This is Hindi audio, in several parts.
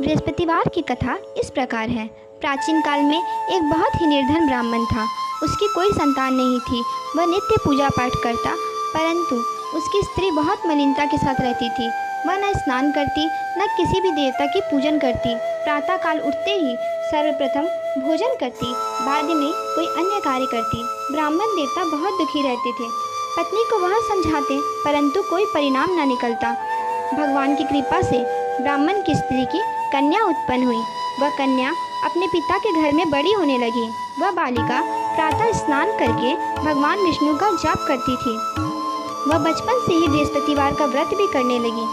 बृहस्पतिवार की कथा इस प्रकार है। प्राचीन काल में एक बहुत ही निर्धन ब्राह्मण था। उसकी कोई संतान नहीं थी। वह नित्य पूजा पाठ करता, परंतु उसकी स्त्री बहुत मलिनता के साथ रहती थी। वह न स्नान करती, न किसी भी देवता की पूजन करती। प्रातःकाल उठते ही सर्वप्रथम भोजन करती, बाद में कोई अन्य कार्य करती। ब्राह्मण देवता बहुत दुखी रहते थे। पत्नी को वह समझाते, परंतु कोई परिणाम न निकलता। भगवान की कृपा से ब्राह्मण की स्त्री की कन्या उत्पन्न हुई। वह कन्या अपने पिता के घर में बड़ी होने लगी। वह बालिका प्रातः स्नान करके भगवान विष्णु का जाप करती थी। वह बचपन से ही बृहस्पतिवार का व्रत भी करने लगी।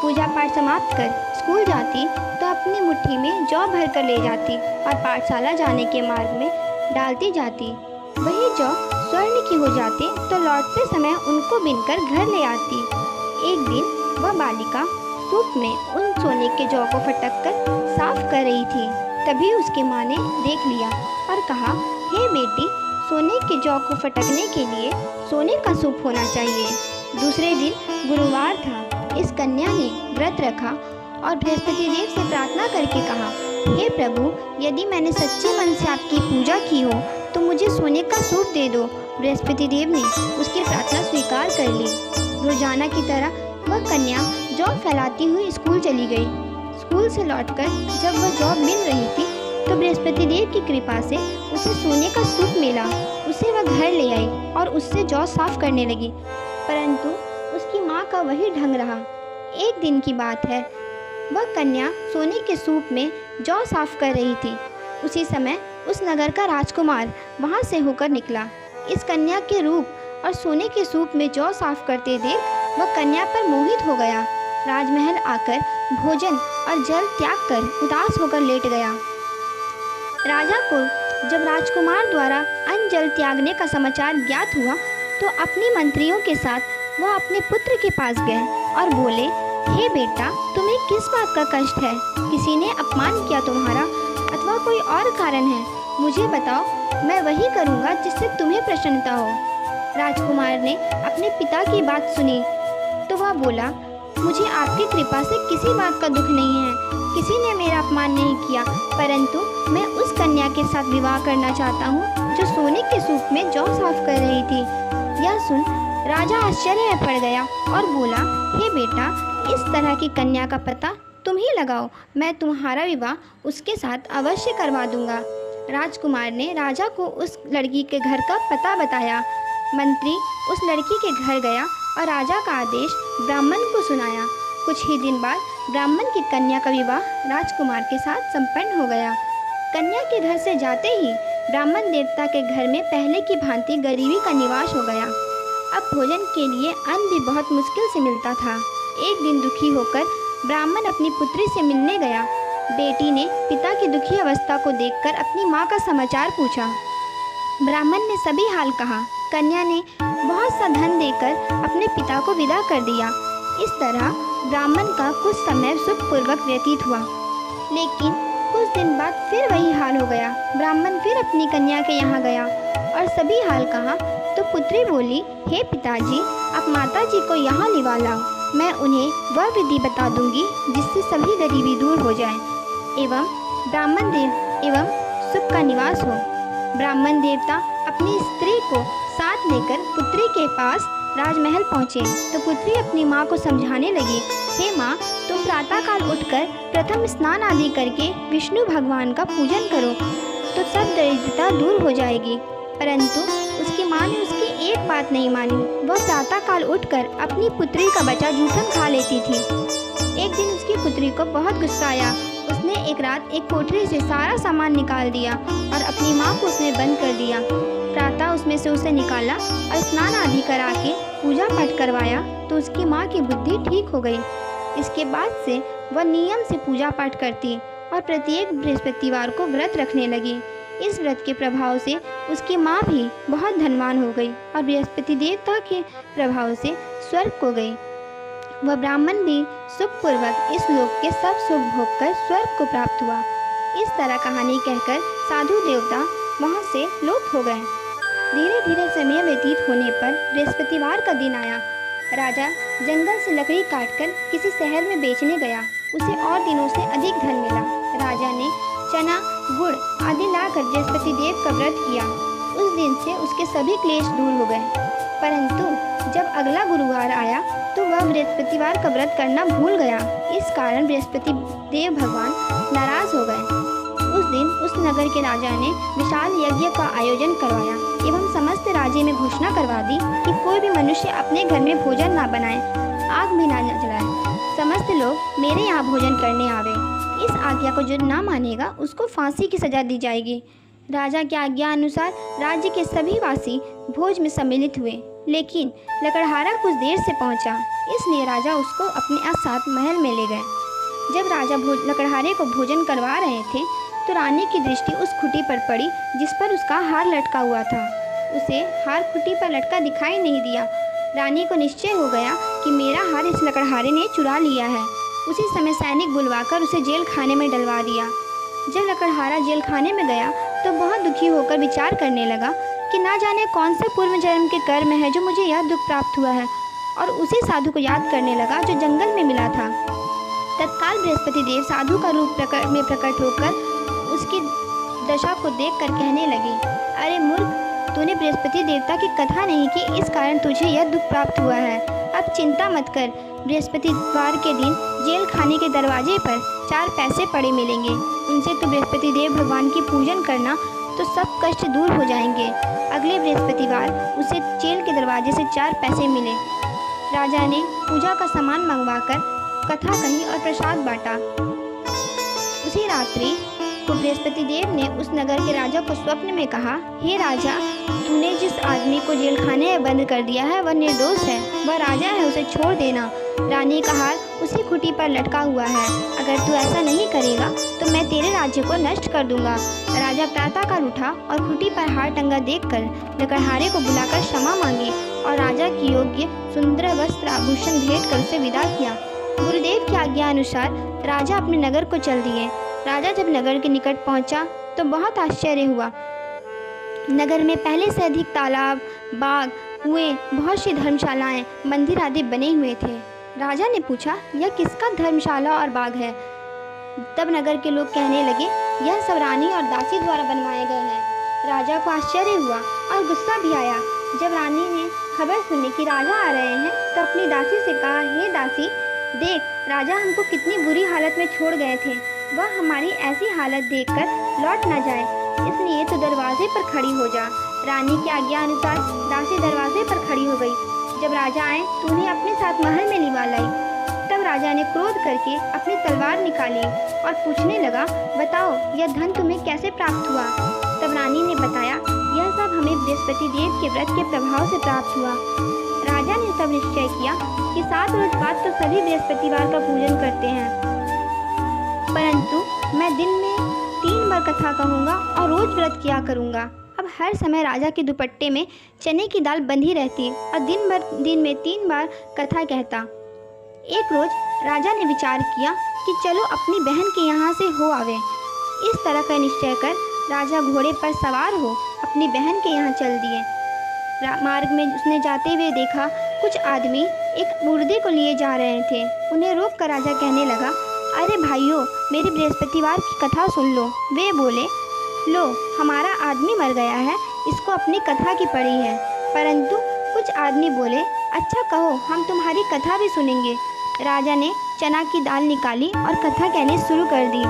पूजा पाठ समाप्त कर स्कूल जाती तो अपनी मुट्ठी में जौ भर कर ले जाती और पाठशाला जाने के मार्ग में डालती जाती। वही जौ स्वर्ण की हो जाती तो लौटते समय उनको बिनकर घर ले आती। एक दिन वह बालिका सूप में उन सोने के जौ को फटक कर साफ कर रही थी। तभी उसकी माँ ने देख लिया और कहा, हे बेटी, सोने के जौ को फटकने के लिए सोने का सूप होना चाहिए। दूसरे दिन गुरुवार था। इस कन्या ने व्रत रखा और बृहस्पति देव से प्रार्थना करके कहा, हे प्रभु, यदि मैंने सच्चे मन से आपकी पूजा की हो तो मुझे सोने का सूप दे दो। बृहस्पति देव ने उसकी प्रार्थना स्वीकार कर ली। रोजाना की तरह वह कन्या जौ फैलाती हुई स्कूल चली गई। स्कूल से लौटकर जब वह जौ बिन रही थी तो बृहस्पति देव की कृपा से उसे सोने का सूप मिला। उसे वह घर ले आई और उससे जौ साफ करने लगी, परंतु उसकी माँ का वही ढंग रहा। एक दिन की बात है, वह कन्या सोने के सूप में जौ साफ कर रही थी। उसी समय उस नगर का राजकुमार वहाँ से होकर निकला। इस कन्या के रूप और सोने के सूप में जौ साफ करते देख वह कन्या पर मोहित हो गया। राजमहल आकर भोजन और जल त्याग कर उदास होकर लेट गया। राजा को जब राजकुमार द्वारा अन्न जल त्यागने का समाचार ज्ञात हुआ तो अपनी मंत्रियों के साथ वह अपने पुत्र के पास गए और बोले, हे बेटा, तुम्हें किस बात का कष्ट है? किसी ने अपमान किया तुम्हारा अथवा कोई और कारण है? मुझे बताओ, मैं वही करूँगा जिससे तुम्हें प्रसन्नता हो। राजकुमार ने अपने पिता की बात सुनी तो वह बोला, मुझे आपकी कृपा से किसी बात का दुख नहीं है। किसी ने मेरा अपमान नहीं किया, परंतु मैं उस कन्या के साथ विवाह करना चाहता हूँ जो सोने के सूप में जौ साफ कर रही थी। यह सुन राजा आश्चर्य में पड़ गया और बोला, हे बेटा, इस तरह की कन्या का पता तुम ही लगाओ। मैं तुम्हारा विवाह उसके साथ अवश्य करवा दूंगा। राजकुमार ने राजा को उस लड़की के घर का पता बताया। मंत्री उस लड़की के घर गया और राजा का आदेश ब्राह्मण को सुनाया। कुछ ही दिन बाद ब्राह्मण की कन्या का विवाह राजकुमार के साथ संपन्न हो गया। कन्या के घर से जाते ही ब्राह्मण देवता के घर में पहले की भांति गरीबी का निवास हो गया। अब भोजन के लिए अन्न भी बहुत मुश्किल से मिलता था। एक दिन दुखी होकर ब्राह्मण अपनी पुत्री से मिलने गया। बेटी ने पिता की दुखी अवस्था को देखकर अपनी माँ का समाचार पूछा। ब्राह्मण ने सभी हाल कहा। कन्या ने बहुत सा धन देकर अपने पिता को विदा कर दिया। इस तरह ब्राह्मण का कुछ समय सुखपूर्वक व्यतीत हुआ, लेकिन कुछ दिन बाद फिर वही हाल हो गया। ब्राह्मण फिर अपनी कन्या के यहाँ गया और सभी हाल कहा तो पुत्री बोली, हे पिताजी, आप माताजी को यहाँ लिवा लाओ। मैं उन्हें वह विधि बता दूंगी जिससे सभी गरीबी दूर हो जाए एवं ब्राह्मण देव एवं सुख का निवास हो। ब्राह्मण देवता अपनी स्त्री को साथ लेकर पुत्री के पास राजमहल पहुँचे तो पुत्री अपनी माँ को समझाने लगी, हे माँ, तुम प्रातःकाल उठकर प्रथम स्नान आदि करके विष्णु भगवान का पूजन करो तो सब दरिद्रता दूर हो जाएगी। परंतु उसकी माँ ने उसकी एक बात नहीं मानी। वह प्रातःकाल उठकर अपनी पुत्री का बचा जूठन खा लेती थी। एक दिन उसकी पुत्री को बहुत गुस्सा आया। उसने एक रात एक कोठरी से सारा सामान निकाल दिया और अपनी माँ को उसमें बंद कर दिया। प्रातः उसमें से उसे निकाला और स्नान आदि करा के पूजा पाठ करवाया तो उसकी माँ की बुद्धि ठीक हो गई। इसके बाद से वह नियम से पूजा पाठ करती और प्रत्येक बृहस्पतिवार को व्रत रखने लगी। इस व्रत के प्रभाव से उसकी माँ भी बहुत धनवान हो गई और बृहस्पति देवता के प्रभाव से स्वर्ग को गई। वह ब्राह्मण भी सुखपूर्वक इस लोक के सब सुख भोग कर स्वर्ग को प्राप्त हुआ। इस तरह कहानी कहकर साधु देवता वहाँ से लोप हो गए। धीरे धीरे समय व्यतीत होने पर बृहस्पतिवार का दिन आया। राजा जंगल से लकड़ी काटकर किसी शहर में बेचने गया। उसे और दिनों से अधिक धन मिला। राजा ने चना, गुड़ आदि लाकर बृहस्पति देव का व्रत किया। उस दिन से उसके सभी क्लेश दूर हो गए। परंतु जब अगला गुरुवार आया तो वह बृहस्पतिवार का व्रत करना भूल गया। इस कारण बृहस्पति देव भगवान नाराज हो गए। उस दिन उस नगर के राजा ने विशाल यज्ञ का आयोजन करवाया एवं समस्त राज्य में घोषणा करवा दी कि कोई भी मनुष्य अपने घर में भोजन ना बनाए, आग भी ना जलाए। समस्त लोग मेरे यहाँ भोजन करने आवे। इस आज्ञा को जो ना मानेगा उसको फांसी की सजा दी जाएगी। राजा की आज्ञा अनुसार राज्य के सभी वासी भोज में सम्मिलित हुए, लेकिन लकड़हारा कुछ देर से पहुंचा, इसलिए राजा उसको अपने साथ महल में ले गए। जब राजा लकड़हारे को भोजन करवा रहे थे तो रानी की दृष्टि उस खुटी पर पड़ी जिस पर उसका हार लटका हुआ था। उसे हार खुटी पर लटका दिखाई नहीं दिया। रानी को निश्चय हो गया कि मेरा हार इस लकड़हारे ने चुरा लिया है। उसी समय सैनिक बुलवाकर उसे जेल खाने में डलवा दिया। जब लकड़हारा जेल खाने में गया तो बहुत दुखी होकर विचार करने लगा कि ना जाने कौन से पूर्व जन्म के कर्म है जो मुझे यह दुख प्राप्त हुआ है, और उसी साधु को याद करने लगा जो जंगल में मिला था। तत्काल बृहस्पति देव साधु का रूप में प्रकट होकर उसकी दशा को देखकर कहने लगे, अरे मूर्ख, तूने बृहस्पति देवता की कथा नहीं की, इस कारण तुझे यह दुख प्राप्त हुआ है। अब चिंता मत कर, बृहस्पतिवार के दिन जेल खाने के दरवाजे पर 4 पैसे पड़े मिलेंगे। उनसे तू बृहस्पति देव भगवान की पूजन करना तो सब कष्ट दूर हो जाएंगे। अगले बृहस्पतिवार उसे जेल के दरवाजे से 4 पैसे मिले। राजा ने पूजा का सामान मंगवाकर कथा कही और प्रसाद बांटा। उसी रात्रि को बृहस्पति देव ने उस नगर के राजा को स्वप्न में कहा, हे राजा, तूने जिस आदमी को जेल खाने में बंद कर दिया है वह निर्दोष है, वह राजा है, उसे छोड़ देना। रानी का हार उसी खुटी पर लटका हुआ है। अगर तू ऐसा नहीं करेगा तो मैं तेरे राज्य को नष्ट कर दूंगा। राजा प्रातःकाल उठा और खुटी पर हार टंगा देखकर लकड़हारे को बुलाकर क्षमा मांगी और राजा की योग्य सुंदर वस्त्र आभूषण भेंट कर उसे विदा किया। गुरुदेव की आज्ञा अनुसार राजा अपने नगर को चल दिए। राजा जब नगर के निकट पहुंचा तो बहुत आश्चर्य हुआ। नगर में पहले से अधिक तालाब, बाग, कुएं, बहुत सी धर्मशालाएं, मंदिर आदि बने हुए थे। राजा ने पूछा, यह किसका धर्मशाला और बाग है? तब नगर के लोग कहने लगे, यह सब रानी और दासी द्वारा बनवाए गए हैं। राजा को आश्चर्य हुआ और गुस्सा भी आया। जब रानी ने खबर सुनी कि राजा आ रहे हैं तो अपनी दासी से कहा, हे दासी, देख, राजा हमको कितनी बुरी हालत में छोड़ गए थे। वह हमारी ऐसी हालत देखकर लौट न जाए, इसलिए तो दरवाजे पर खड़ी हो जा। रानी की आज्ञा अनुसार दासी दरवाजे पर खड़ी हो गई। जब राजा आए तो उन्हें अपने साथ महल में लिवा लाई। तब राजा ने क्रोध करके अपनी तलवार निकाली और पूछने लगा, बताओ, यह धन तुम्हें कैसे प्राप्त हुआ? तब रानी ने बताया, यह सब हमें बृहस्पति देव के व्रत के प्रभाव से प्राप्त हुआ। राजा ने तब निश्चय किया कि 7 रोज बाद तो सभी बृहस्पतिवार का पूजन करते हैं, परंतु मैं दिन में 3 बार कथा कहूँगा और रोज व्रत किया करूँगा। अब हर समय राजा के दुपट्टे में चने की दाल बंधी रहती और दिन में 3 बार कथा कहता। एक रोज राजा ने विचार किया कि चलो अपनी बहन के यहाँ से हो आवे। इस तरह का निश्चय कर राजा घोड़े पर सवार हो अपनी बहन के यहाँ चल दिए। मार्ग में उसने जाते हुए देखा कुछ आदमी एक मुर्दे को लिए जा रहे थे। उन्हें रोक कर राजा कहने लगा, अरे भाइयों, मेरी बृहस्पतिवार की कथा सुन लो। वे बोले, लो, हमारा आदमी मर गया है, इसको अपनी कथा की पड़ी है। परंतु कुछ आदमी बोले, अच्छा कहो, हम तुम्हारी कथा भी सुनेंगे। राजा ने चना की दाल निकाली और कथा कहनी शुरू कर दी।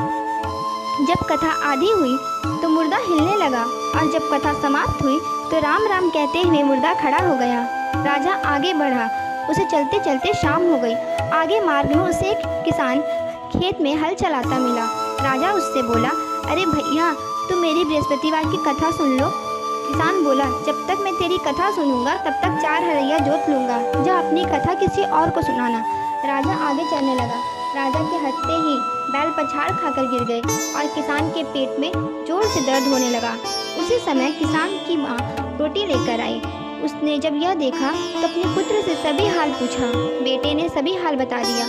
जब कथा आधी हुई तो मुर्दा हिलने लगा और जब कथा समाप्त हुई तो राम राम कहते हुए मुर्दा खड़ा हो गया। राजा आगे बढ़ा। उसे चलते चलते शाम हो गई। आगे मार्ग में उसे एक किसान खेत में हल चलाता मिला। राजा उससे बोला, अरे भैया, तुम मेरी बृहस्पतिवार की कथा सुन लो। किसान बोला, जब तक मैं तेरी कथा सुनूंगा तब तक 4 हरैया जोत लूँगा। जा अपनी कथा किसी और को सुनाना। राजा आगे चलने लगा। राजा के हंसते ही बैल पछाड़ खाकर गिर गए और किसान के पेट में जोर से दर्द होने लगा। उसी समय किसान की माँ रोटी लेकर आई। उसने जब यह देखा तो अपने पुत्र से सभी हाल पूछा। बेटे ने सभी हाल बता दिया।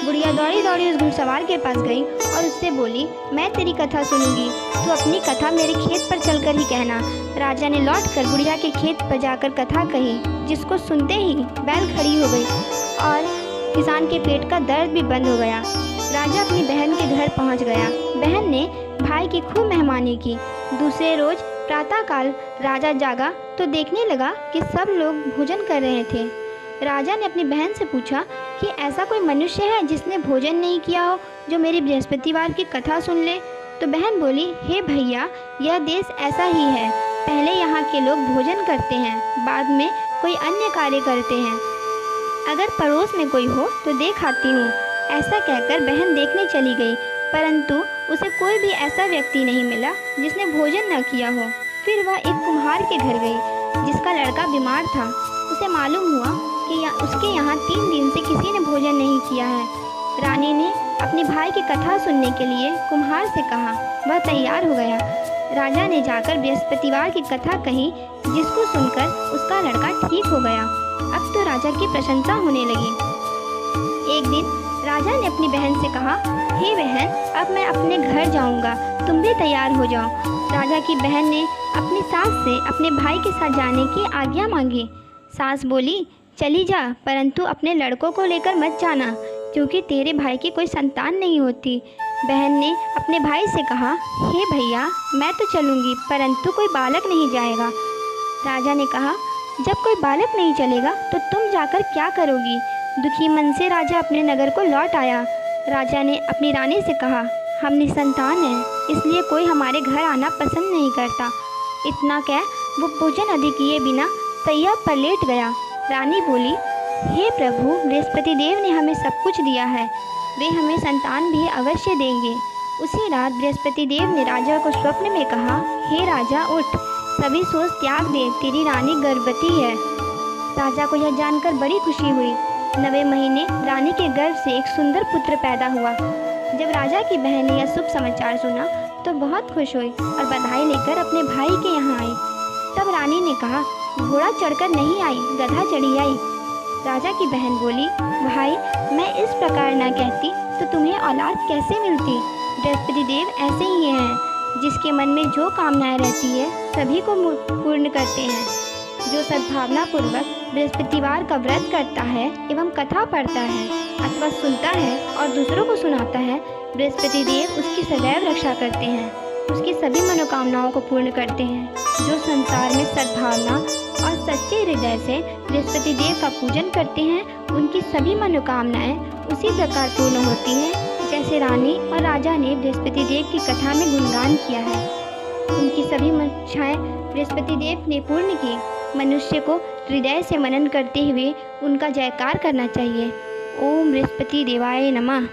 बुढ़िया दौड़ी दौड़ी उस घुड़सवार के पास गई और उससे बोली, मैं तेरी कथा सुनूंगी, तू अपनी कथा मेरे खेत पर चलकर ही कहना। राजा ने लौटकर बुढ़िया के खेत पर जाकर कथा कही, जिसको सुनते ही बैल खड़ी हो गई और किसान के पेट का दर्द भी बंद हो गया। राजा अपनी बहन के घर पहुंच गया। बहन ने भाई की खूब मेहमानी की। दूसरे रोज प्रातःकाल राजा जागा तो देखने लगा कि सब लोग भोजन कर रहे थे। राजा ने अपनी बहन से पूछा कि ऐसा कोई मनुष्य है जिसने भोजन नहीं किया हो, जो मेरी बृहस्पतिवार की कथा सुन ले। तो बहन बोली, हे भैया, यह देश ऐसा ही है। पहले यहाँ के लोग भोजन करते हैं, बाद में कोई अन्य कार्य करते हैं। अगर पड़ोस में कोई हो तो देख आती हूँ। ऐसा कहकर बहन देखने चली गई, परंतु उसे कोई भी ऐसा व्यक्ति नहीं मिला जिसने भोजन न किया हो। फिर वह एक कुम्हार के घर गई जिसका लड़का बीमार था। उसे मालूम हुआ कि उसके यहाँ 3 दिन से किसी ने भोजन नहीं किया है। रानी ने अपने भाई की कथा सुनने के लिए कुम्हार से कहा। वह तैयार हो गया। राजा ने जाकर बृहस्पतिवार की कथा कही, जिसको सुनकर उसका लड़का ठीक हो गया। अब तो राजा की प्रशंसा होने लगी। एक दिन राजा ने अपनी बहन से कहा, हे बहन, अब मैं अपने घर जाऊंगा, तुम भी तैयार हो जाओ। राजा की बहन ने अपनी सास से अपने भाई के साथ जाने की आज्ञा मांगी। सास बोली, चली जा, परंतु अपने लड़कों को लेकर मत जाना, क्योंकि तेरे भाई की कोई संतान नहीं होती। बहन ने अपने भाई से कहा, हे भैया, मैं तो चलूँगी, परंतु कोई बालक नहीं जाएगा। राजा ने कहा, जब कोई बालक नहीं चलेगा तो तुम जाकर क्या करोगी? दुखी मन से राजा अपने नगर को लौट आया। राजा ने अपनी रानी से कहा, हम निसंतान हैं, इसलिए कोई हमारे घर आना पसंद नहीं करता। इतना कह वो भोजन आदि किए बिना सैया पर लेट गया। रानी बोली, हे प्रभु, बृहस्पति देव ने हमें सब कुछ दिया है, वे हमें संतान भी अवश्य देंगे। उसी रात बृहस्पति देव ने राजा को स्वप्न में कहा, हे राजा, उठ, सभी सोच त्याग दे, तेरी रानी गर्भवती है। राजा को यह जानकर बड़ी खुशी हुई। 9वें महीने रानी के गर्भ से एक सुंदर पुत्र पैदा हुआ। जब राजा की बहन ने यह शुभ समाचार सुना तो बहुत खुश हुई और बधाई लेकर अपने भाई के यहाँ आई। तब रानी ने कहा, घोड़ा चढ़कर नहीं आई, गधा चढ़ी आई। राजा की बहन बोली, भाई, मैं इस प्रकार न कहती तो तुम्हें औलाद कैसे मिलती? बृहस्पति देव ऐसे ही हैं, जिसके मन में जो कामनाएं रहती है सभी को पूर्ण करते हैं। जो सद्भावना पूर्वक बृहस्पतिवार का व्रत करता है एवं कथा पढ़ता है अथवा सुनता है और दूसरों को सुनाता है, बृहस्पति देव उसकी सदैव रक्षा करते हैं, उसकी सभी मनोकामनाओं को पूर्ण करते हैं। जो संसार में सद्भावना और सच्चे हृदय से बृहस्पति देव का पूजन करते हैं, उनकी सभी मनोकामनाएं उसी प्रकार पूर्ण होती हैं जैसे रानी और राजा ने बृहस्पति देव की कथा में गुणगान किया है। उनकी सभी इच्छाएं बृहस्पति देव ने पूर्ण की। मनुष्य को हृदय से मनन करते हुए उनका जयकार करना चाहिए। ओम बृहस्पति देवाय नमः।